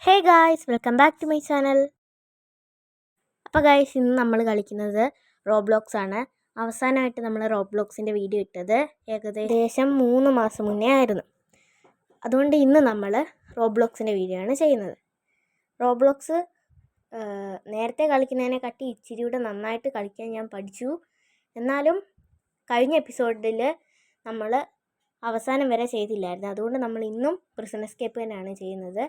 Hey guys, welcome back to my channel. അപ്പോൾ guys, ഇന്ന് നമ്മൾ കളിക്കുന്നത് റോബ്ലോക്സ് ആണ്. അവസാനമായിട്ട് നമ്മൾ റോബ്ലോക്സിൻ്റെ വീഡിയോ ഇട്ടത് ഏകദേശം 3 മാസം മുന്നേ ആയിരുന്നു. അതുകൊണ്ട് ഇന്ന് നമ്മൾ റോബ്ലോക്സിൻ്റെ വീഡിയോ ആണ് ചെയ്യുന്നത്. റോബ്ലോക്സ് നേരത്തെ കളിക്കുന്നതിനെക്കാട്ടി ഇച്ചിരി കൂടെ നന്നായിട്ട് കളിക്കാൻ ഞാൻ പഠിച്ചു. എന്നാലും കഴിഞ്ഞ എപ്പിസോഡിൽ നമ്മൾ അവസാനം വരെ ചെയ്തില്ലായിരുന്നു. അതുകൊണ്ട് നമ്മൾ ഇന്നും പ്രിസൺ എസ്കേപ്പ് തന്നെയാണ് ചെയ്യുന്നത്.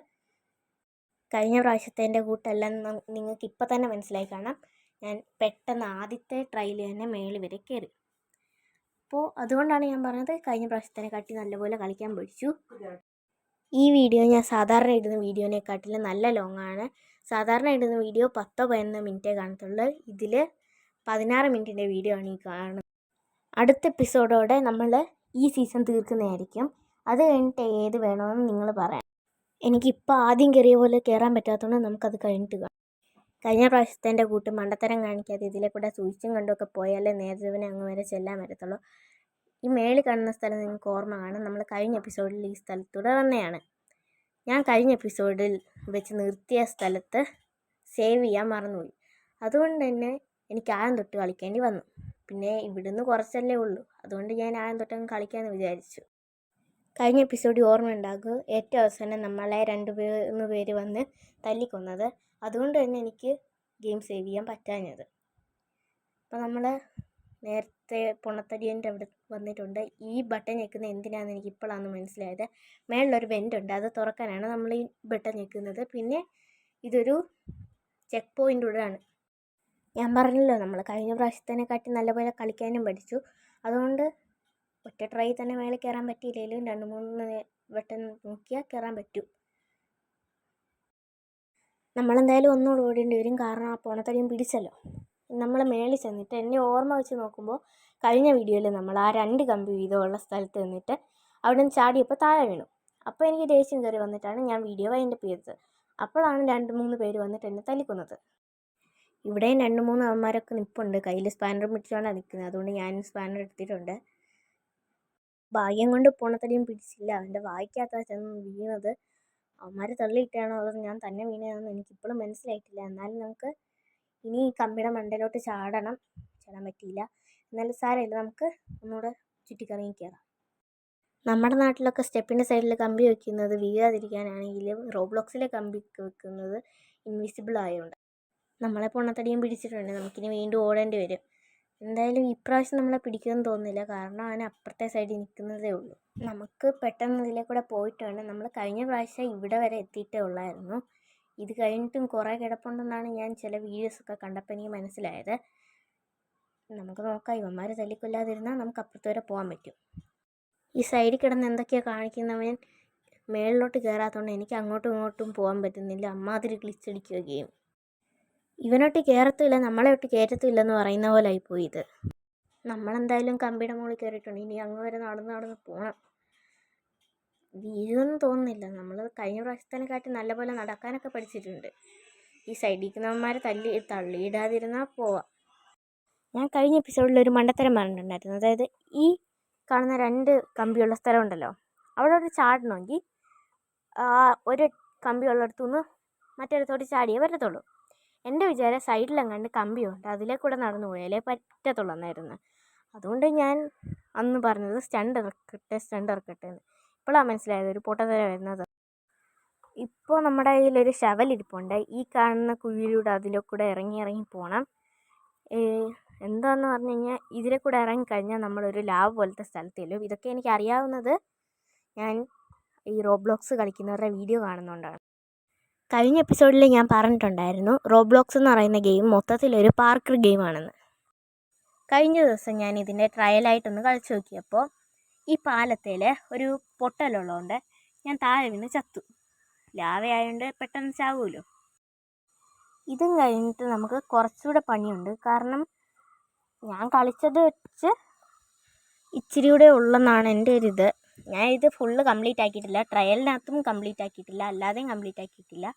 കഴിഞ്ഞ പ്രാവശ്യത്തെ കൂട്ടെല്ലാം നിങ്ങൾക്ക് ഇപ്പം തന്നെ മനസ്സിലായി കാണാം. ഞാൻ പെട്ടെന്ന് ആദ്യത്തെ ട്രയൽ തന്നെ മേളിൽ വരെ കയറി. അപ്പോൾ അതുകൊണ്ടാണ് ഞാൻ പറഞ്ഞത് കഴിഞ്ഞ പ്രാവശ്യത്തിനെക്കാട്ടി നല്ലപോലെ കളിക്കാൻ പഠിച്ചു. ഈ വീഡിയോ ഞാൻ സാധാരണ ഇടുന്ന വീഡിയോനെക്കാട്ടിലും നല്ല ലോങ് ആണ്. സാധാരണ ഇടുന്ന വീഡിയോ 10-11 മിനിറ്റേ കാണത്തുള്ളൂ. ഇതിൽ 16 മിനിറ്റിൻ്റെ വീഡിയോ ആണ് ഈ കാണുന്നത്. അടുത്ത എപ്പിസോഡോടെ നമ്മൾ ഈ സീസൺ തീർക്കുന്നതായിരിക്കും. അത് കഴിഞ്ഞിട്ട് ഏത് വേണമെന്ന് നിങ്ങൾ പറയാം. എനിക്കിപ്പോൾ ആദ്യം കയറിയ പോലെ കയറാൻ പറ്റാത്തതുകൊണ്ട് നമുക്കത് കഴിഞ്ഞിട്ട് കാണാം. കഴിഞ്ഞ പ്രാവശ്യത്തെ കൂട്ട് മണ്ടത്തരം കാണിക്കാതെ ഇതിലെ കൂടെ സൂക്ഷിച്ചും കണ്ടുമൊക്കെ പോയാലേ നേതൃവിനെ അങ്ങ് വരെ ചെല്ലാൻ വരത്തുള്ളൂ. ഈ മേളിൽ കാണുന്ന സ്ഥലം നിങ്ങൾക്ക് ഓർമ്മ കാണും. നമ്മൾ കഴിഞ്ഞ എപ്പിസോഡിൽ ഈ സ്ഥലത്തൂടെ വന്നതാണ്. ഞാൻ കഴിഞ്ഞ എപ്പിസോഡിൽ വെച്ച് നിർത്തിയ സ്ഥലത്ത് സേവ് ചെയ്യാൻ മറന്നുപോയി. അതുകൊണ്ട് തന്നെ എനിക്ക് ആഴം തൊട്ട് കളിക്കേണ്ടി വന്നു. പിന്നെ ഇവിടുന്ന് കുറച്ചല്ലേ ഉള്ളൂ. അതുകൊണ്ട് ഞാൻ ആഴം തൊട്ടങ്ങ് കളിക്കാമെന്ന് വിചാരിച്ചു. കഴിഞ്ഞ എപ്പിസോഡിൽ ഓർമ്മയുണ്ടാകും, ഏറ്റവും അവസാനം നമ്മളെ 2-3 പേര് വന്ന് തല്ലിക്കൊന്നത്. അതുകൊണ്ട് തന്നെ എനിക്ക് ഗെയിം സേവ് ചെയ്യാൻ പറ്റാഞ്ഞത്. അപ്പോൾ നമ്മൾ നേരത്തെ പൊണത്തടിയൻ്റെ അവിടെ വന്നിട്ടുണ്ട്. ഈ ബട്ടൺ ഞെക്കുന്നത് എന്തിനാണെന്ന് എനിക്ക് ഇപ്പോഴാണ് മനസ്സിലായത്. മേളിലൊരു വെൻ്റുണ്ട്, അത് തുറക്കാനാണ് നമ്മൾ ഈ ബട്ടൺ ഞെക്കുന്നത്. പിന്നെ ഇതൊരു ചെക്ക് പോയിൻ്റൂടെയാണ്. ഞാൻ പറഞ്ഞല്ലോ, നമ്മൾ കഴിഞ്ഞ പ്രാവശ്യത്തിനെക്കാട്ടി നല്ലപോലെ കളിക്കാനും പഠിച്ചു. അതുകൊണ്ട് ഒറ്റ ട്രൈ തന്നെ മേലെ കയറാൻ പറ്റിയില്ലെങ്കിലും 2-3 വട്ടം നോക്കിയാൽ കയറാൻ പറ്റും. നമ്മളെന്തായാലും ഒന്നുകൂടെ ഓടേണ്ടി വരും, കാരണം ആ പൊണത്തടിയും പിടിച്ചല്ലോ. നമ്മൾ മേളിൽ ചെന്നിട്ട് എൻ്റെ ഓർമ്മ വെച്ച് നോക്കുമ്പോൾ കഴിഞ്ഞ വീഡിയോയിൽ നമ്മൾ ആ 2 കമ്പി വീതമുള്ള സ്ഥലത്ത് നിന്നിട്ട് അവിടെ നിന്ന് ചാടിയപ്പോൾ താഴെ വീണു. അപ്പോൾ എനിക്ക് ദേഷ്യം കയറി വന്നിട്ടാണ് ഞാൻ വീഡിയോ വൈൻഡപ്പ് ചെയ്തത്. അപ്പോഴാണ് 2-3 പേര് വന്നിട്ട് എന്നെ തല്ലിക്കൊന്നത്. ഇവിടെയും 2-3 അവന്മാരൊക്കെ നിൽപ്പുണ്ട്. കയ്യിൽ സ്പാനർ പിടിച്ചുകൊണ്ടാണ് നിൽക്കുന്നത്. അതുകൊണ്ട് ഞാൻ സ്പാനർ എടുത്തിട്ടുണ്ട്. ഭാഗ്യം കൊണ്ട് പൊണത്തടിയും പിടിച്ചില്ല. അവൻ്റെ വായിക്കകത്താണ് ചെന്ന് വീണത്. അവന്മാർ തള്ളിയിട്ടാണോ അതോ ഞാൻ തന്നെ വീണതാണെന്ന് എനിക്കിപ്പോഴും മനസ്സിലായിട്ടില്ല. എന്നാലും നമുക്ക് ഇനി ഈ കമ്പിയുടെ മണ്ടയിലോട്ട് ചാടാൻ പറ്റിയില്ല. എന്നാലും സാരമില്ല, നമുക്ക് ഒന്നുകൂടെ ചുറ്റിക്കറങ്ങി കയറാം. നമ്മുടെ നാട്ടിലൊക്കെ സ്റ്റെപ്പിൻ്റെ സൈഡിൽ കമ്പി വയ്ക്കുന്നത് വീഴാതിരിക്കാനാണെങ്കിലും റോബ്ലോക്സിലെ കമ്പി വെക്കുന്നത് ഇൻവിസിബിൾ ആയതുകൊണ്ട് നമ്മളെ പൊണത്തടിയും പിടിച്ചിട്ടുണ്ട്. നമുക്കിനി വീണ്ടും ഓടേണ്ടി വരും. എന്തായാലും ഇപ്രാവശ്യം നമ്മളെ പിടിക്കുമെന്ന് തോന്നുന്നില്ല, കാരണം അവൻ അപ്പുറത്തെ സൈഡിൽ നിൽക്കുന്നതേ ഉള്ളൂ. നമുക്ക് പെട്ടെന്ന് ഇതിലെ കൂടെ പോയിട്ടുണ്ട്. നമ്മൾ കഴിഞ്ഞ പ്രാവശ്യം ഇവിടെ വരെ എത്തിയിട്ടേ ഉള്ളായിരുന്നു. ഇത് കഴിഞ്ഞിട്ടും കുറേ കിടപ്പുണ്ടെന്നാണ് ഞാൻ ചില വീഡിയോസൊക്കെ കണ്ടപ്പോൾ എനിക്ക് മനസ്സിലായത്. നമുക്ക് നോക്കാം, ഇവന്മാർ തല്ലിക്കൊല്ലാതിരുന്നാൽ നമുക്ക് അപ്പുറത്ത് വരെ പോകാൻ പറ്റും. ഈ സൈഡിൽ കിടന്ന് എന്തൊക്കെയാണ് കാണിക്കുന്നവൻ മേളിലോട്ട് കയറാത്തതുകൊണ്ട് എനിക്ക് അങ്ങോട്ടും ഇങ്ങോട്ടും പോകാൻ പറ്റുന്നില്ല. അമ്മാതിരി ഗ്ലിച്ചടിക്കുക ഗെയിം. ഇവനൊട്ട് കയറത്തില്ല, നമ്മളെ ഒട്ട് കയറ്റത്തില്ലെന്ന് പറയുന്ന പോലെ ആയിപ്പോയി ഇത്. നമ്മളെന്തായാലും കമ്പിയുടെ മുകളിൽ കയറിയിട്ടുണ്ട്. ഇനി അങ്ങ് വരെ നടന്ന് പോകണം. വീഴുമെന്ന് തോന്നുന്നില്ല. നമ്മൾ കഴിഞ്ഞ പ്രാവശ്യത്തിനെക്കാട്ടി നല്ലപോലെ നടക്കാനൊക്കെ പഠിച്ചിട്ടുണ്ട്. ഈ സൈഡിൽ ഇരിക്കുന്നവന്മാരെ തള്ളിയിടാതിരുന്നാൽ പോവാം. ഞാൻ കഴിഞ്ഞ എപ്പിസോഡിൽ ഒരു മണ്ടത്തരം പറഞ്ഞിട്ടുണ്ടായിരുന്നു. അതായത് ഈ കാണുന്ന 2 കമ്പിയുള്ള സ്ഥലമുണ്ടല്ലോ, അവിടെ ഒരു ചാടണമെങ്കിൽ ഒരു കമ്പിയുള്ളിടത്തുനിന്ന് മറ്റൊരിടത്തോട്ട് ചാടിയേ വരത്തുള്ളൂ. എൻ്റെ വിചാരം സൈഡിലെങ്ങാണ്ട് കമ്പിയുണ്ട്, അതിലെ കൂടെ നടന്നു പോയാലേ പറ്റത്തുള്ളൂ എന്നായിരുന്നു. അതുകൊണ്ട് ഞാൻ അന്ന് പറഞ്ഞത് സ്റ്റണ്ട് ഇറക്കട്ടെ എന്ന്. ഇപ്പോഴാണ് മനസ്സിലായത് ഒരു പൊട്ടത്തര വരുന്നത്. ഇപ്പോൾ നമ്മുടെ കയ്യിലൊരു ഷവലിരിപ്പുണ്ട്. ഈ കാണുന്ന കുഴിയിലൂടെ അതിലെ കൂടെ ഇറങ്ങി പോകണം. എന്താണെന്ന് പറഞ്ഞു കഴിഞ്ഞാൽ ഇതിലെ കൂടെ ഇറങ്ങിക്കഴിഞ്ഞാൽ നമ്മളൊരു ലാവ് പോലത്തെ സ്ഥലത്തിലും. ഇതൊക്കെ എനിക്ക് അറിയാവുന്നത് ഞാൻ ഈ റോബ്ലോക്സ് കളിക്കുന്നവരുടെ വീഡിയോ കാണുന്നതുകൊണ്ടാണ്. കഴിഞ്ഞ എപ്പിസോഡിൽ ഞാൻ പറഞ്ഞിട്ടുണ്ടായിരുന്നു, റോബ്ലോക്സ് എന്ന് പറയുന്ന ഗെയിം മൊത്തത്തിലൊരു പാർക്കർ ഗെയിമാണെന്ന്. കഴിഞ്ഞ ദിവസം ഞാൻ ഇതിൻ്റെ ട്രയലായിട്ടൊന്ന് കളിച്ചു നോക്കിയപ്പോൾ ഈ പാലത്തിൽ ഒരു പൊട്ടലുള്ളതുകൊണ്ട് ഞാൻ താഴെ വീണ് ചത്തു. ലാവയായതുകൊണ്ട് പെട്ടെന്ന് ചാവുമല്ലോ. ഇതും കഴിഞ്ഞിട്ട് നമുക്ക് കുറച്ചുകൂടെ പണിയുണ്ട്. കാരണം ഞാൻ കളിച്ചത് വെച്ച് ഇച്ചിരി കൂടെ ഉള്ളെന്നാണ് എൻ്റെ ഒരിത്. ഞാൻ ഇത് ഫുള്ള് കംപ്ലീറ്റ് ആക്കിയിട്ടില്ല. ട്രയലിനകത്തും കംപ്ലീറ്റ് ആക്കിയിട്ടില്ല, അല്ലാതെയും കംപ്ലീറ്റ് ആക്കിയിട്ടില്ല.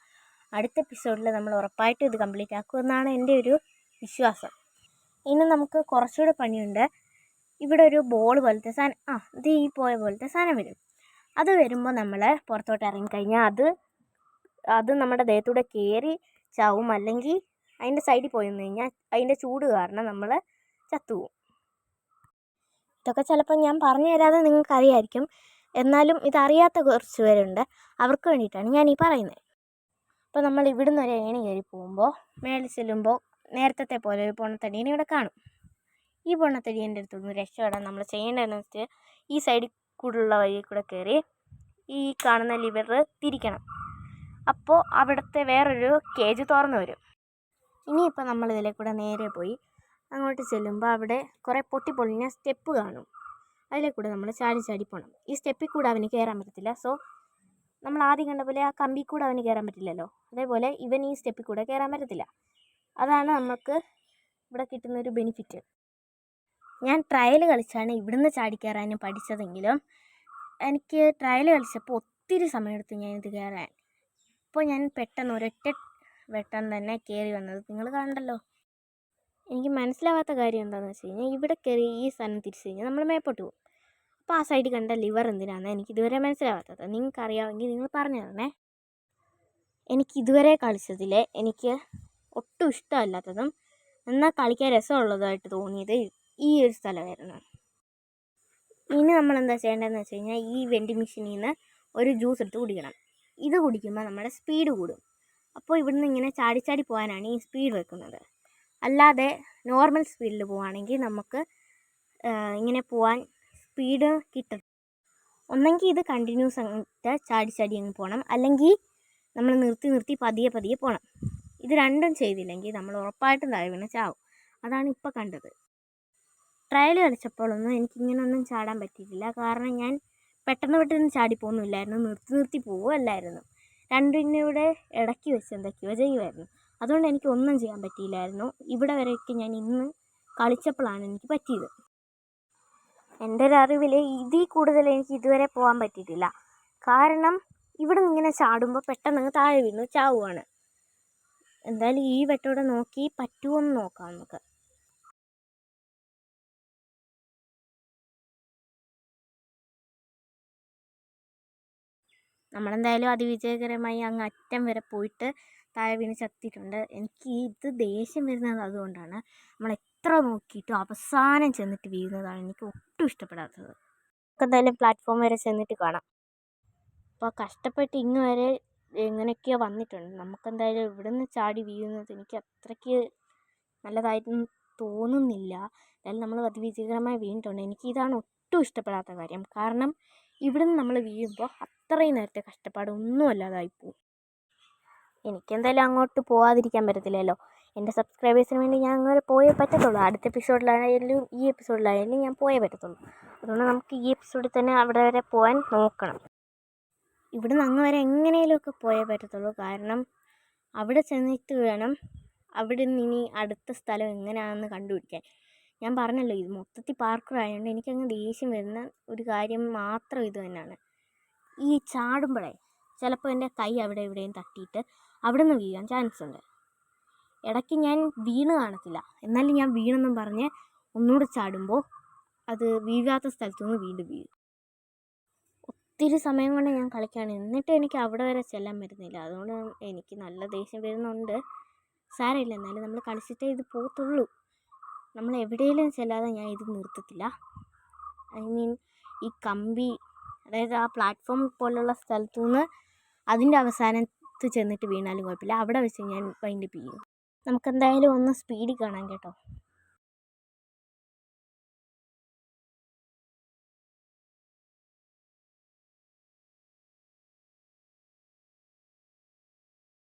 അടുത്ത എപ്പിസോഡിൽ നമ്മൾ ഉറപ്പായിട്ടും ഇത് കംപ്ലീറ്റ് ആക്കുമെന്നാണ് എൻ്റെ ഒരു വിശ്വാസം. ഇനി നമുക്ക് കുറച്ചുകൂടെ പണിയുണ്ട്. ഇവിടെ ഒരു ബോൾ പോലത്തെ സാധനം, ഇത് ഈ പോയ പോലത്തെ സാധനം വരും. അത് വരുമ്പോൾ നമ്മൾ പുറത്തോട്ട് ഇറങ്ങിക്കഴിഞ്ഞാൽ അത് നമ്മുടെ ദേഹത്തൂടെ കയറി ചാവും, അല്ലെങ്കിൽ അതിൻ്റെ സൈഡിൽ പോയി നിന്ന് കഴിഞ്ഞാൽ അതിൻ്റെ ചൂട് കാരണം നമ്മൾ ചത്തുപോകും. ഇതൊക്കെ ചിലപ്പോൾ ഞാൻ പറഞ്ഞു തരാതെ നിങ്ങൾക്കറിയായിരിക്കും, എന്നാലും ഇതറിയാത്ത കുറച്ച് പേരുണ്ട്, അവർക്ക് വേണ്ടിയിട്ടാണ് ഞാനീ പറയുന്നത്. അപ്പോൾ നമ്മൾ ഇവിടുന്ന് ഒരു ഏണി കയറി പോകുമ്പോൾ മേളിൽ ചെല്ലുമ്പോൾ നേരത്തെ പോലെ ഒരു പൊണ്ണത്തടീനെ ഇവിടെ കാണും. ഈ പൊണ്ണത്തടീൻ്റെ അടുത്തുനിന്ന് രക്ഷപ്പെടാൻ നമ്മൾ ചെയ്യേണ്ടതെന്ന് വെച്ചാൽ ഈ സൈഡിൽ കൂടെയുള്ള വഴി കൂടെ കയറി ഈ കാണുന്ന ലിവർ തിരിക്കണം. അപ്പോൾ അവിടുത്തെ വേറൊരു കേജ് തുറന്നു വരും. ഇനിയിപ്പോൾ നമ്മൾ ഇതിലെ കൂടെ നേരെ പോയി അങ്ങോട്ട് ചെല്ലുമ്പോൾ അവിടെ കുറേ പൊട്ടിപ്പൊളിഞ്ഞ സ്റ്റെപ്പ് കാണും. അതിലെ കൂടെ നമ്മൾ ചാടി ചാടി പോകണം. ഈ സ്റ്റെപ്പിൽ കൂടെ അവന് കയറാൻ പറ്റത്തില്ല. സോ നമ്മൾ ആദ്യം കണ്ട പോലെ ആ കമ്പി കൂടെ അവന് കയറാൻ പറ്റില്ലല്ലോ, അതേപോലെ ഇവൻ ഈ സ്റ്റെപ്പിൽ കൂടെ കയറാൻ പറ്റത്തില്ല. അതാണ് നമുക്ക് ഇവിടെ കിട്ടുന്നൊരു ബെനിഫിറ്റ്. ഞാൻ ട്രയൽ കളിച്ചാണ് ഇവിടുന്ന് ചാടിക്കയറാനും പഠിച്ചതെങ്കിലും എനിക്ക് ട്രയൽ കളിച്ചപ്പോൾ ഒത്തിരി സമയമെടുത്തു ഞാനിത് കയറാൻ. അപ്പോൾ ഞാൻ പെട്ടെന്ന് ഒരൊറ്റ വെട്ടം തന്നെ കയറി വന്നത് നിങ്ങൾ കണ്ടല്ലോ. എനിക്ക് മനസ്സിലാവാത്ത കാര്യം എന്താണെന്ന് വെച്ച് കഴിഞ്ഞാൽ ഇവിടെ കയറി ഈ സ്ഥലം തിരിച്ചു കഴിഞ്ഞാൽ നമ്മൾ മേപ്പോട്ട് പോകും. അപ്പോൾ ആ സൈഡിൽ കണ്ട ലിവർ എന്തിനാണെന്ന് എനിക്കിതുവരെ മനസ്സിലാവാത്തത്. നിങ്ങൾക്കറിയാമെങ്കിൽ നിങ്ങൾ പറഞ്ഞു തരണേ. എനിക്കിതുവരെ കളിച്ചതിൽ എനിക്ക് ഒട്ടും ഇഷ്ടമല്ലാത്തതും എന്നാൽ കളിക്കാൻ രസമുള്ളതായിട്ട് തോന്നിയത് ഈ ഒരു സ്ഥലമായിരുന്നു. ഇനി നമ്മളെന്താ ചെയ്യേണ്ടതെന്ന് വെച്ച് കഴിഞ്ഞാൽ ഈ വെൻഡിങ് മെഷീനിൽ നിന്ന് ഒരു ജ്യൂസ് എടുത്ത് കുടിക്കണം. ഇത് കുടിക്കുമ്പോൾ നമ്മുടെ സ്പീഡ് കൂടും. അപ്പോൾ ഇവിടുന്ന് ഇങ്ങനെ ചാടി ചാടി പോകാനാണ് ഈ സ്പീഡ് വെക്കുന്നത്. അല്ലാതെ നോർമൽ സ്പീഡിൽ പോവുകയാണെങ്കിൽ നമുക്ക് ഇങ്ങനെ പോകാൻ സ്പീഡ് കിട്ടും. ഒന്നെങ്കിൽ ഇത് കണ്ടിന്യൂസ് ആയിട്ട് ചാടി ചാടി അങ്ങ് പോകണം, അല്ലെങ്കിൽ നമ്മൾ നിർത്തി പതിയെ പതിയെ പോകണം. ഇത് രണ്ടും ചെയ്തില്ലെങ്കിൽ നമ്മൾ ഉറപ്പായിട്ടും താഴെ വീണ് ചാവും. അതാണ് ഇപ്പോൾ കണ്ടത്. ട്രയൽ കളിച്ചപ്പോഴൊന്നും എനിക്കിങ്ങനൊന്നും ചാടാൻ പറ്റിയിട്ടില്ല. കാരണം ഞാൻ പെട്ടെന്ന് ചാടിപ്പോകുന്നില്ലായിരുന്നു, നിർത്തി പോവുകയല്ലായിരുന്നു. രണ്ടിനൂടെ ഇടയ്ക്ക് വെച്ച് എന്തൊക്കെയോ ചെയ്യുമായിരുന്നു. അതുകൊണ്ട് എനിക്കൊന്നും ചെയ്യാൻ പറ്റിയില്ലായിരുന്നു. ഇവിടെ വരെയൊക്കെ ഞാൻ ഇന്ന് കളിച്ചപ്പോഴാണ് എനിക്ക് പറ്റിയത്. എൻ്റെ ഒരു അറിവിൽ ഇതിൽ കൂടുതൽ എനിക്ക് ഇതുവരെ പോകാൻ പറ്റിയിട്ടില്ല. കാരണം ഇവിടെ നിന്ന് ഇങ്ങനെ ചാടുമ്പോൾ പെട്ടെന്ന് താഴെ വീണ് ചാവുകയാണ്. എന്തായാലും ഈ വെട്ടോടെ നോക്കി പറ്റുമോ എന്ന് നോക്കാം നമുക്ക്. നമ്മളെന്തായാലും അതിവിജയകരമായി അങ്ങ് അറ്റം വരെ പോയിട്ട് താഴെ വീണ് ചത്തിട്ടുണ്ട്. എനിക്ക് ഇത് ദേഷ്യം വരുന്നത് അതുകൊണ്ടാണ്. നമ്മൾ എത്ര നോക്കിയിട്ടും അവസാനം ചെന്നിട്ട് വീഴുന്നതാണ് എനിക്ക് ഒട്ടും ഇഷ്ടപ്പെടാത്തത്. നമുക്കെന്തായാലും പ്ലാറ്റ്ഫോം വരെ ചെന്നിട്ട് കാണാം. അപ്പോൾ കഷ്ടപ്പെട്ട് ഇങ്ങ് വരെ എങ്ങനെയൊക്കെയോ വന്നിട്ടുണ്ട്. നമുക്കെന്തായാലും ഇവിടെ നിന്ന് ചാടി വീഴുന്നത് എനിക്ക് അത്രയ്ക്ക് നല്ലതായിട്ടൊന്നും തോന്നുന്നില്ല. എന്തായാലും നമ്മൾ അതിവിജയകരമായി വീണിട്ടുണ്ട്. എനിക്കിതാണ് ഒട്ടും ഇഷ്ടപ്പെടാത്ത കാര്യം. കാരണം ഇവിടെ നിന്ന് നമ്മൾ വീഴുമ്പോൾ അത്രയും നേരത്തെ കഷ്ടപ്പാട് ഒന്നും അല്ലാതായിപ്പോവും. എനിക്കെന്തായാലും അങ്ങോട്ട് പോകാതിരിക്കാൻ പറ്റത്തില്ലല്ലോ. എൻ്റെ സബ്സ്ക്രൈബേഴ്സിന് വേണ്ടി ഞാൻ അങ്ങനെ പോയേ പറ്റത്തുള്ളൂ. അടുത്ത എപ്പിസോഡിലായാലും ഈ എപ്പിസോഡിലായാലും ഞാൻ പോയേ പറ്റത്തുള്ളൂ. അതുകൊണ്ട് നമുക്ക് ഈ എപ്പിസോഡിൽ തന്നെ അവിടെ വരെ പോകാൻ നോക്കണം. ഇവിടെ നിന്ന് അങ്ങ് വരെ എങ്ങനെയെങ്കിലുമൊക്കെ പോയേ പറ്റത്തുള്ളൂ. കാരണം അവിടെ ചെന്നിട്ട് വേണം അവിടെ നിന്ന് ഇനി അടുത്ത സ്ഥലം എങ്ങനെയാണെന്ന് കണ്ടുപിടിക്കാൻ. ഞാൻ പറഞ്ഞല്ലോ, ഇത് മൊത്തത്തിൽ പാർക്കർ ആയതുകൊണ്ട് എനിക്കങ്ങ് ദേഷ്യം വരുന്ന ഒരു കാര്യം മാത്രം ഇത് തന്നെയാണ്. ഈ ചാടുമ്പോഴേ ചിലപ്പോൾ എൻ്റെ കൈ അവിടെ എവിടെയും തട്ടിയിട്ട് അവിടെ നിന്ന് വീഴാൻ ചാൻസ് ഉണ്ട്. ഇടയ്ക്ക് ഞാൻ വീണ് കാണത്തില്ല, എന്നാലും ഞാൻ വീണെന്നും പറഞ്ഞ് ഒന്നുകൂടെ ചാടുമ്പോൾ അത് വീഴാത്ത സ്ഥലത്തു നിന്ന് വീണ്ടും വീഴും. ഒത്തിരി സമയം കൊണ്ട് ഞാൻ കളിക്കുകയാണ്, എന്നിട്ട് എനിക്ക് അവിടെ വരെ ചെല്ലാൻ പറ്റുന്നില്ല. അതുകൊണ്ട് എനിക്ക് നല്ല ദേഷ്യം വരുന്നുണ്ട്. സാരമില്ല, എന്നാലും നമ്മൾ കളിച്ചിട്ടേ ഇത് പോകത്തുള്ളൂ. നമ്മൾ എവിടെയെങ്കിലും ചെല്ലാതെ ഞാൻ ഇത് നിർത്തത്തില്ല. ഐ മീൻ ഈ കമ്പി, അതായത് ആ പ്ലാറ്റ്ഫോം പോലുള്ള സ്ഥലത്തു നിന്ന് അതിൻ്റെ അവസാനത്ത് ചെന്നിട്ട് വീണാലും കുഴപ്പമില്ല, അവിടെ വെച്ച് ഞാൻ വൈൻഡപ്പ് ചെയ്യും. നമുക്കെന്തായാലും ഒന്ന് സ്പീഡിൽ കാണാം കേട്ടോ.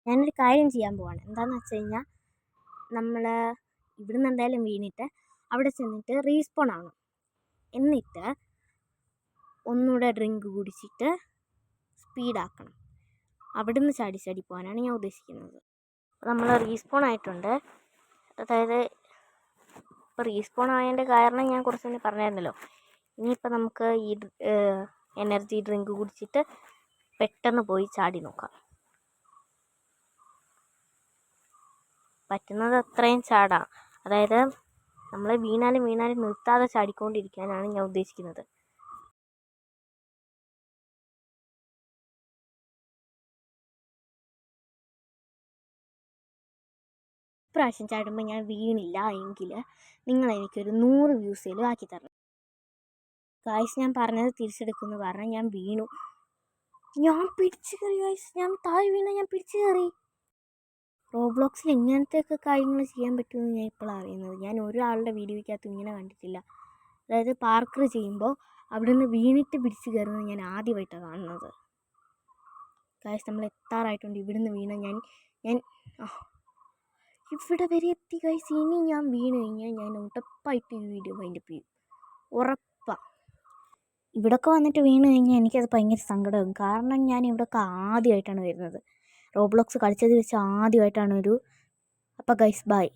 ഞാനൊരു കാര്യം ചെയ്യാൻ പോവാണ്. എന്താണെന്ന് വെച്ച് കഴിഞ്ഞാൽ നമ്മൾ ഇവിടുന്ന് എന്തായാലും വീണിട്ട് അവിടെ ചെന്നിട്ട് റീസ്പോൺ ആവണം. എന്നിട്ട് ഒന്നുകൂടെ ഡ്രിങ്ക് കുടിച്ചിട്ട് സ്പീഡാക്കണം. അവിടുന്ന് ചാടി ചാടി പോകാനാണ് ഞാൻ ഉദ്ദേശിക്കുന്നത്. നമ്മൾ റീസ്പോൺ ആയിട്ടുണ്ട്. അതായത് ഇപ്പോൾ റീസ്പോൺ ആയതിൻ്റെ കാരണം ഞാൻ കുറച്ച് മുന്നേ പറഞ്ഞായിരുന്നല്ലോ. ഇനിയിപ്പോൾ നമുക്ക് ഈ എനർജി ഡ്രിങ്ക് കുടിച്ചിട്ട് പെട്ടെന്ന് പോയി ചാടി നോക്കാം. പറ്റുന്നത് അത്രയും ചാടാം. അതായത് നമ്മൾ വീണാലും നിർത്താതെ ചാടിക്കൊണ്ടിരിക്കാനാണ് ഞാൻ ഉദ്ദേശിക്കുന്നത്. ഇപ്രാവശ്യം ചാടുമ്പോൾ ഞാൻ വീണില്ല എങ്കിൽ നിങ്ങൾ എനിക്കൊരു 100 വ്യൂസേലും ആക്കി തരണം. ഗായ്സ്, ഞാൻ പറഞ്ഞത് തിരിച്ചെടുക്കുമെന്ന് പറഞ്ഞാൽ ഞാൻ വീണു. ഞാൻ പിടിച്ചു കയറി ഗായ്സ്, ഞാൻ താഴെ വീണ ഞാൻ പിടിച്ചു കയറി. റോബ്ലോക്സിൽ ഇങ്ങനത്തെയൊക്കെ കാര്യങ്ങൾ ചെയ്യാൻ പറ്റുമെന്ന് ഞാൻ ഇപ്പോഴാണ് അറിയുന്നത്. ഞാൻ ഒരാളുടെ വീഡിയോയ്ക്കകത്ത് ഇങ്ങനെ കണ്ടിട്ടില്ല. അതായത് പാർക്കർ ചെയ്യുമ്പോൾ അവിടെ നിന്ന് വീണിട്ട് പിടിച്ച് കയറുന്നത് ഞാൻ ആദ്യമായിട്ടാണ് കാണുന്നത്. ഗായ്സ്, നമ്മൾ എത്താറായിട്ടുണ്ട്. ഇവിടുന്ന് വീണ ഞാൻ ഇവിടെ വരെ എത്തി ഗായ്സ്. ഇനി ഞാൻ വീണ് കഴിഞ്ഞാൽ ഞാൻ ഉറപ്പായിട്ട് ഈ വീഡിയോ വൈൻഡപ്പ് ചെയ്യും, ഉറപ്പാണ്. ഇവിടെയൊക്കെ വന്നിട്ട് വീണ് കഴിഞ്ഞാൽ എനിക്കത് ഭയങ്കര സങ്കടമാകും. കാരണം ഞാൻ ഇവിടെയൊക്കെ ആദ്യമായിട്ടാണ് വരുന്നത്. റോബ്ലോക്സ് കളിച്ചത് വെച്ച് ആദ്യമായിട്ടാണ് അപ്പോൾ ഗൈസ് ബൈ.